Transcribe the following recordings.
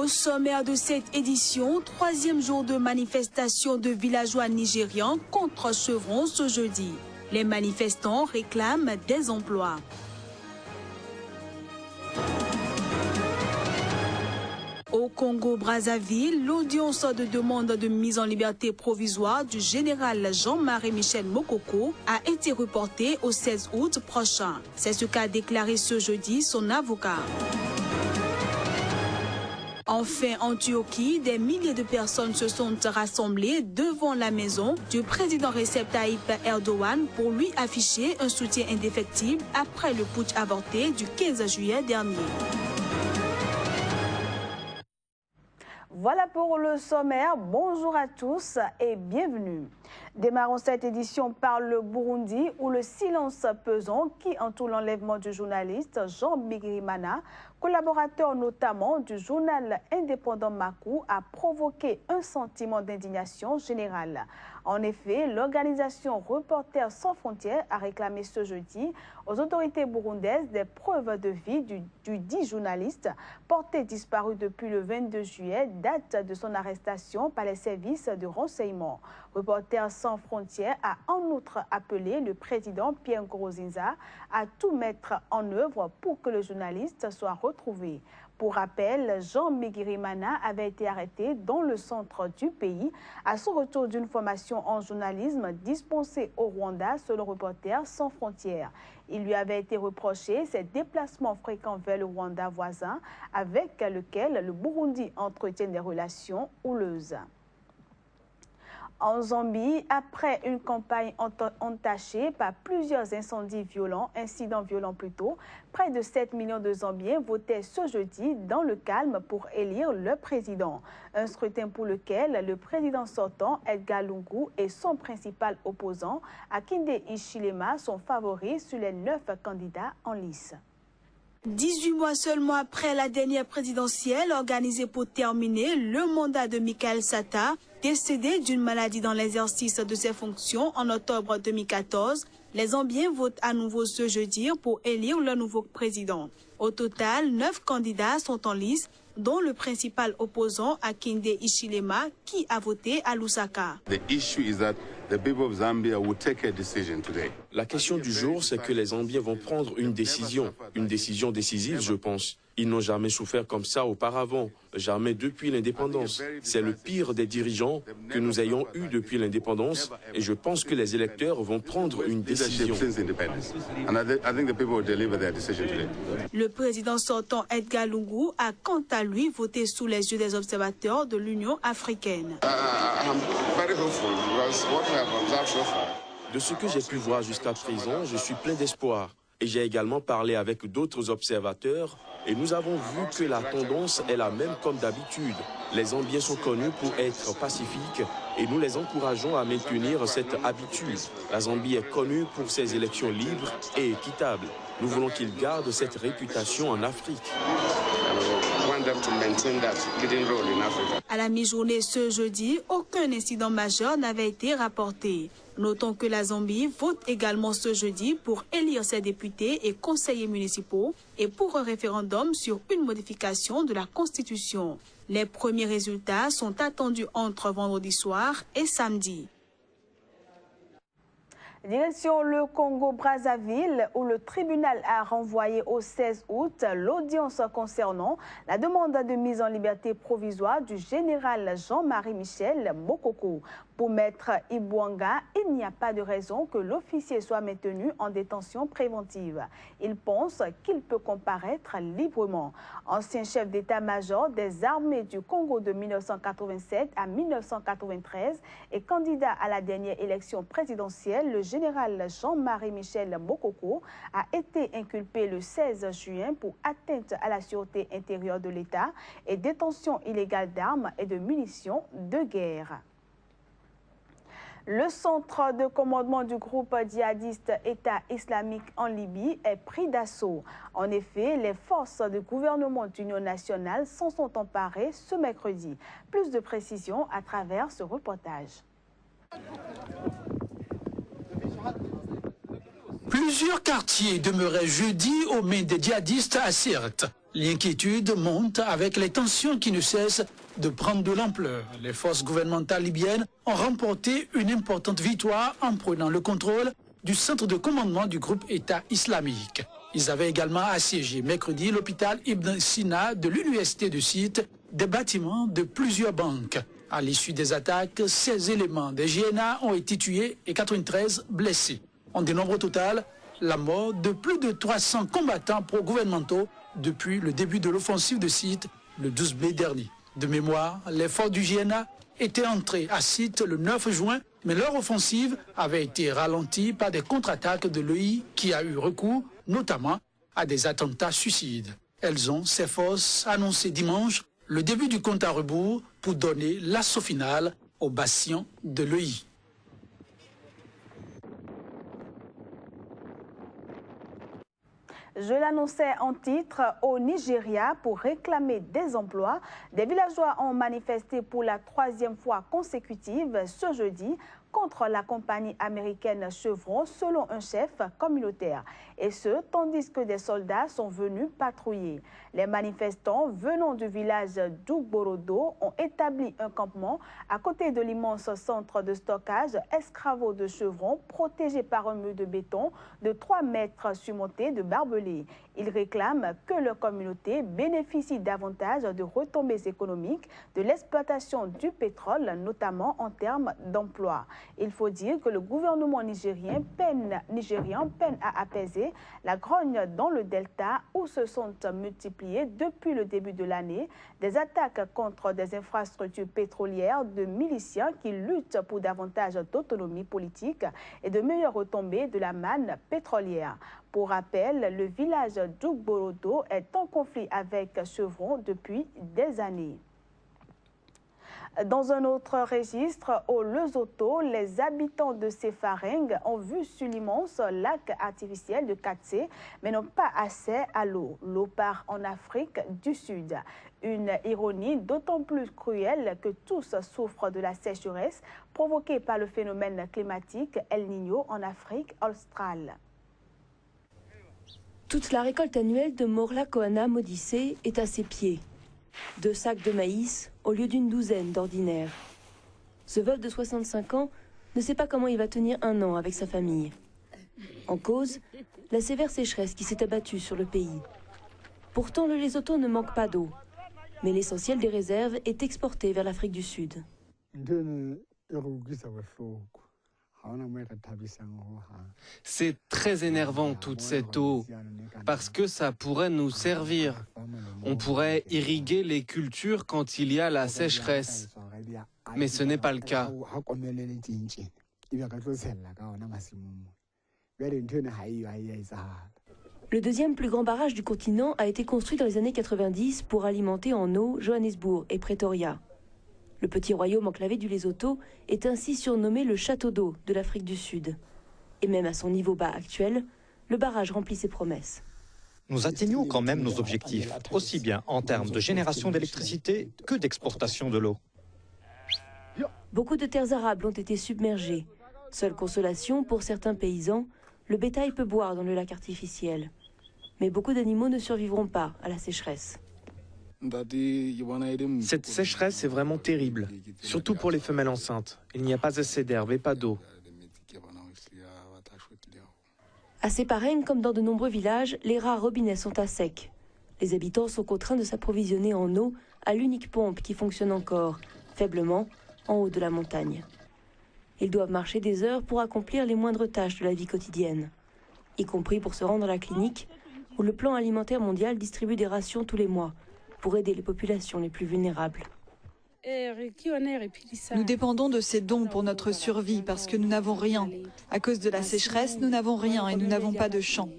Au sommaire de cette édition, troisième jour de manifestation de villageois nigérians contre Chevron ce jeudi. Les manifestants réclament des emplois. Au Congo-Brazzaville, l'audience de demande de mise en liberté provisoire du général Jean-Marie Michel Mokoko a été reportée au 16 août prochain. C'est ce qu'a déclaré ce jeudi son avocat. Enfin, en Turquie, des milliers de personnes se sont rassemblées devant la maison du président Recep Tayyip Erdogan pour lui afficher un soutien indéfectible après le putsch avorté du 15 juillet dernier. Voilà pour le sommaire. Bonjour à tous et bienvenue. Démarrons cette édition par le Burundi où le silence pesant qui entoure l'enlèvement du journaliste Jean Bigirimana, collaborateur notamment du journal indépendant Makou, a provoqué un sentiment d'indignation générale. En effet, l'organisation Reporters sans frontières a réclamé ce jeudi aux autorités burundaises des preuves de vie du dit journaliste porté disparu depuis le 22 juillet, date de son arrestation par les services de renseignement. Reporters sans frontières a en outre appelé le président Pierre Nkurunziza à tout mettre en œuvre pour que le journaliste soit retrouvé. Pour rappel, Jean Bigirimana avait été arrêté dans le centre du pays à son retour d'une formation en journalisme dispensée au Rwanda selon Reporters sans frontières. Il lui avait été reproché ses déplacements fréquents vers le Rwanda voisin avec lequel le Burundi entretient des relations houleuses. En Zambie, après une campagne entachée par plusieurs incidents violents plutôt, près de 7 millions de Zambiens votaient ce jeudi dans le calme pour élire le président. Un scrutin pour lequel le président sortant, Edgar Lungu, et son principal opposant, Hakainde Hichilema, sont favoris sur les 9 candidats en lice. 18 mois seulement après la dernière présidentielle organisée pour terminer le mandat de Michael Sata, décédé d'une maladie dans l'exercice de ses fonctions en octobre 2014, les Zambiens votent à nouveau ce jeudi pour élire le nouveau président. Au total, 9 candidats sont en lice, dont le principal opposant Hakainde Hichilema, qui a voté à Lusaka. La question du jour, c'est que les Zambiens vont prendre une décision décisive, je pense. Ils n'ont jamais souffert comme ça auparavant, jamais depuis l'indépendance. C'est le pire des dirigeants que nous ayons eu depuis l'indépendance et je pense que les électeurs vont prendre une décision. Le président sortant Edgar Lungu a quant à lui voté sous les yeux des observateurs de l'Union africaine. De ce que j'ai pu voir jusqu'à présent, je suis plein d'espoir. Et j'ai également parlé avec d'autres observateurs et nous avons vu que la tendance est la même comme d'habitude. Les Zambiens sont connus pour être pacifiques et nous les encourageons à maintenir cette habitude. La Zambie est connue pour ses élections libres et équitables. Nous voulons qu'ils gardent cette réputation en Afrique. À la mi-journée ce jeudi, aucun incident majeur n'avait été rapporté. Notons que la Zambie vote également ce jeudi pour élire ses députés et conseillers municipaux et pour un référendum sur une modification de la Constitution. Les premiers résultats sont attendus entre vendredi soir et samedi. Direction le Congo-Brazzaville où le tribunal a renvoyé au 16 août l'audience concernant la demande de mise en liberté provisoire du général Jean-Marie Michel Mokoko. Pour Maître Ibouanga, il n'y a pas de raison que l'officier soit maintenu en détention préventive. Il pense qu'il peut comparaître librement. Ancien chef d'état-major des armées du Congo de 1987 à 1993 et candidat à la dernière élection présidentielle, le général Jean-Marie Michel Mokoko a été inculpé le 16 juin pour atteinte à la sûreté intérieure de l'État et détention illégale d'armes et de munitions de guerre. Le centre de commandement du groupe djihadiste État islamique en Libye est pris d'assaut. En effet, les forces du gouvernement d'union nationale s'en sont emparées ce mercredi. Plus de précisions à travers ce reportage. Plusieurs quartiers demeuraient jeudi aux mains des djihadistes à Sirte. L'inquiétude monte avec les tensions qui ne cessent de prendre de l'ampleur. Les forces gouvernementales libyennes ont remporté une importante victoire en prenant le contrôle du centre de commandement du groupe État islamique. Ils avaient également assiégé mercredi l'hôpital Ibn Sina de l'université de Site, des bâtiments de plusieurs banques. À l'issue des attaques, 16 éléments des GNA ont été tués et 93 blessés. On dénombre au total la mort de plus de 300 combattants pro-gouvernementaux depuis le début de l'offensive de Site le 12 mai dernier. De mémoire, les forces du GNA étaient entrés à Site le 9 juin, mais leur offensive avait été ralentie par des contre-attaques de l'EI qui a eu recours notamment à des attentats suicides. Elles ont, ces forces, annoncé dimanche le début du compte à rebours pour donner l'assaut final au bastion de l'EI. Je l'annonçais en titre, au Nigeria, pour réclamer des emplois, des villageois ont manifesté pour la 3e fois consécutive ce jeudi contre la compagnie américaine Chevron, selon un chef communautaire. Et ce, tandis que des soldats sont venus patrouiller. Les manifestants venant du village d'Ugborodo ont établi un campement à côté de l'immense centre de stockage Escravos de Chevron, protégé par un mur de béton de 3 mètres surmonté de barbelés. Ils réclament que leur communauté bénéficie davantage de retombées économiques de l'exploitation du pétrole, notamment en termes d'emploi. Il faut dire que le gouvernement nigérien peine à apaiser la grogne dans le delta où se sont multipliées depuis le début de l'année des attaques contre des infrastructures pétrolières de miliciens qui luttent pour davantage d'autonomie politique et de meilleures retombées de la manne pétrolière. Pour rappel, le village d'Ugborodo est en conflit avec Chevron depuis des années. Dans un autre registre, au Lesotho, les habitants de Séfaring ont vu sur l'immense lac artificiel de Katsé, mais n'ont pas accès à l'eau. L'eau part en Afrique du Sud. Une ironie d'autant plus cruelle que tous souffrent de la sécheresse provoquée par le phénomène climatique El Niño en Afrique australe. Toute la récolte annuelle de Morla Kohana Modissé est à ses pieds. 2 sacs de maïs au lieu d'une douzaine d'ordinaire. Ce veuf de 65 ans ne sait pas comment il va tenir 1 an avec sa famille. En cause, la sévère sécheresse qui s'est abattue sur le pays. Pourtant, le Lesotho ne manque pas d'eau, mais l'essentiel des réserves est exporté vers l'Afrique du Sud. C'est très énervant toute cette eau, parce que ça pourrait nous servir. On pourrait irriguer les cultures quand il y a la sécheresse, mais ce n'est pas le cas. Le 2e plus grand barrage du continent a été construit dans les années 90 pour alimenter en eau Johannesburg et Pretoria. Le petit royaume enclavé du Lesotho est ainsi surnommé le château d'eau de l'Afrique du Sud. Et même à son niveau bas actuel, le barrage remplit ses promesses. Nous atteignons quand même nos objectifs, aussi bien en termes de génération d'électricité que d'exportation de l'eau. Beaucoup de terres arables ont été submergées. Seule consolation pour certains paysans, le bétail peut boire dans le lac artificiel. Mais beaucoup d'animaux ne survivront pas à la sécheresse. Cette sécheresse est vraiment terrible, surtout pour les femelles enceintes. Il n'y a pas assez d'herbe et pas d'eau. À Séfaring, comme dans de nombreux villages, les rares robinets sont à sec. Les habitants sont contraints de s'approvisionner en eau à l'unique pompe qui fonctionne encore, faiblement, en haut de la montagne. Ils doivent marcher des heures pour accomplir les moindres tâches de la vie quotidienne, y compris pour se rendre à la clinique, où le Plan alimentaire mondial distribue des rations tous les mois pour aider les populations les plus vulnérables. Nous dépendons de ces dons pour notre survie parce que nous n'avons rien. À cause de la sécheresse, nous n'avons rien et nous n'avons pas de champs.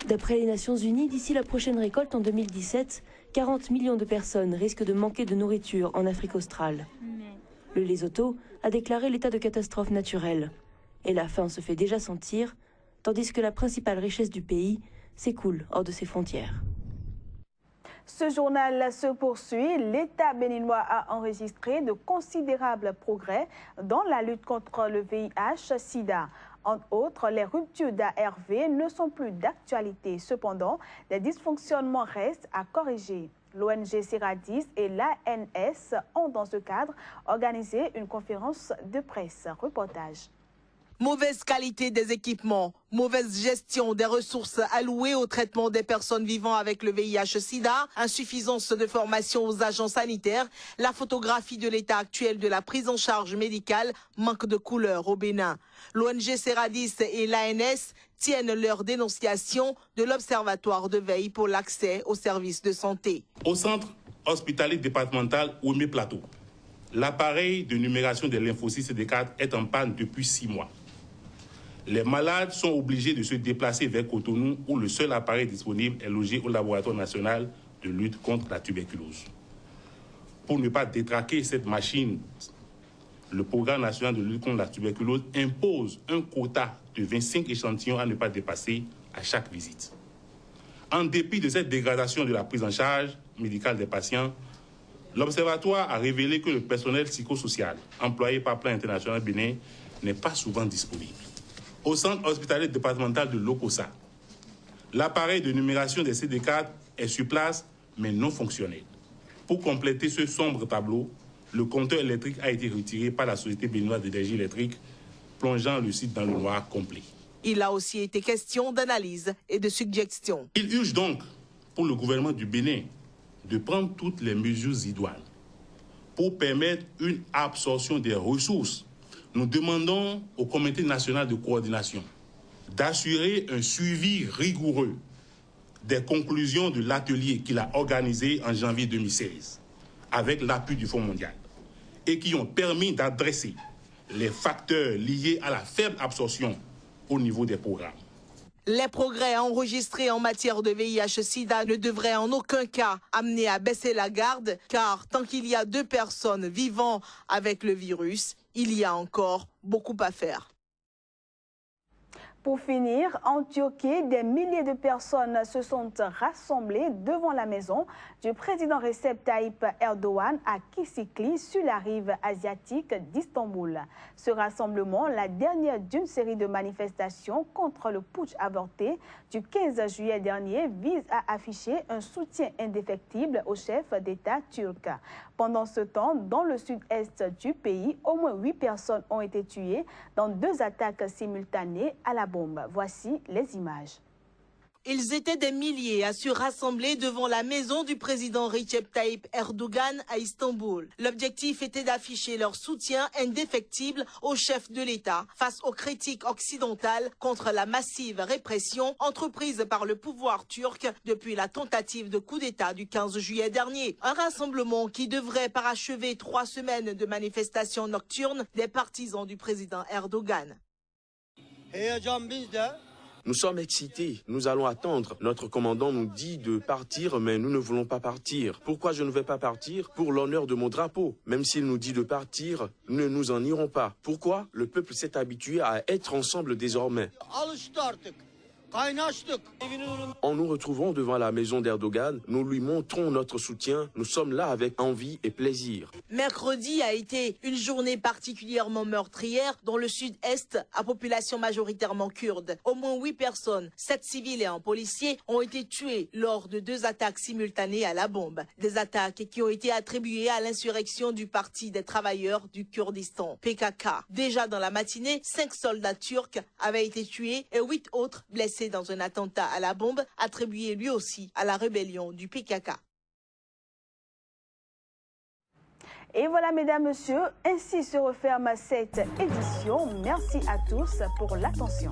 D'après les Nations Unies, d'ici la prochaine récolte en 2017, 40 millions de personnes risquent de manquer de nourriture en Afrique australe. Le Lesotho a déclaré l'état de catastrophe naturelle. Et la faim se fait déjà sentir, tandis que la principale richesse du pays s'écoule hors de ses frontières. Ce journal se poursuit. L'État béninois a enregistré de considérables progrès dans la lutte contre le VIH-Sida. Entre autres, les ruptures d'ARV ne sont plus d'actualité. Cependant, des dysfonctionnements restent à corriger. L'ONG Seradis et l'ANS ont dans ce cadre organisé une conférence de presse. Reportage. Mauvaise qualité des équipements, mauvaise gestion des ressources allouées au traitement des personnes vivant avec le VIH-Sida, insuffisance de formation aux agents sanitaires, la photographie de l'état actuel de la prise en charge médicale, manque de couleur au Bénin. L'ONG Seradis et l'ANS tiennent leur dénonciation de l'Observatoire de veille pour l'accès aux services de santé. Au centre hospitalier départemental Oumé Plateau, l'appareil de numération des lymphocytes CD4 est en panne depuis 6 mois. Les malades sont obligés de se déplacer vers Cotonou où le seul appareil disponible est logé au laboratoire national de lutte contre la tuberculose. Pour ne pas détraquer cette machine, le programme national de lutte contre la tuberculose impose un quota de 25 échantillons à ne pas dépasser à chaque visite. En dépit de cette dégradation de la prise en charge médicale des patients, l'Observatoire a révélé que le personnel psychosocial employé par Plan International Bénin n'est pas souvent disponible. Au centre hospitalier départemental de Lokossa, l'appareil de numération des CD4 est sur place, mais non fonctionnel. Pour compléter ce sombre tableau, le compteur électrique a été retiré par la Société béninoise d'énergie électrique, plongeant le site dans le noir complet. Il a aussi été question d'analyse et de suggestion. Il urge donc pour le gouvernement du Bénin de prendre toutes les mesures idoines pour permettre une absorption des ressources. Nous demandons au Comité national de coordination d'assurer un suivi rigoureux des conclusions de l'atelier qu'il a organisé en janvier 2016 avec l'appui du Fonds mondial et qui ont permis d'adresser les facteurs liés à la faible absorption au niveau des programmes. Les progrès enregistrés en matière de VIH-Sida ne devraient en aucun cas amener à baisser la garde, car tant qu'il y a 2 personnes vivant avec le virus, il y a encore beaucoup à faire. Pour finir, en Turquie, des milliers de personnes se sont rassemblées devant la maison du président Recep Tayyip Erdogan à Kisikli, sur la rive asiatique d'Istanbul. Ce rassemblement, la dernière d'une série de manifestations contre le putsch avorté du 15 juillet dernier, vise à afficher un soutien indéfectible au chef d'État turc. Pendant ce temps, dans le sud-est du pays, au moins 8 personnes ont été tuées dans 2 attaques simultanées à la bombe. Voici les images. Ils étaient des milliers à se rassembler devant la maison du président Recep Tayyip Erdogan à Istanbul. L'objectif était d'afficher leur soutien indéfectible au chef de l'État face aux critiques occidentales contre la massive répression entreprise par le pouvoir turc depuis la tentative de coup d'État du 15 juillet dernier. Un rassemblement qui devrait parachever 3 semaines de manifestations nocturnes des partisans du président Erdogan. Nous sommes excités, nous allons attendre. Notre commandant nous dit de partir, mais nous ne voulons pas partir. Pourquoi je ne vais pas partir? Pour l'honneur de mon drapeau. Même s'il nous dit de partir, ne nous en irons pas. Pourquoi? Le peuple s'est habitué à être ensemble désormais. En nous retrouvant devant la maison d'Erdogan, nous lui montrons notre soutien. Nous sommes là avec envie et plaisir. Mercredi a été une journée particulièrement meurtrière dans le sud-est à population majoritairement kurde. Au moins 8 personnes, 7 civils et un policier, ont été tués lors de 2 attaques simultanées à la bombe. Des attaques qui ont été attribuées à l'insurrection du Parti des travailleurs du Kurdistan, PKK. Déjà dans la matinée, 5 soldats turcs avaient été tués et 8 autres blessés dans un attentat à la bombe attribué lui aussi à la rébellion du PKK. Et voilà, mesdames, messieurs, ainsi se referme cette édition. Merci à tous pour l'attention.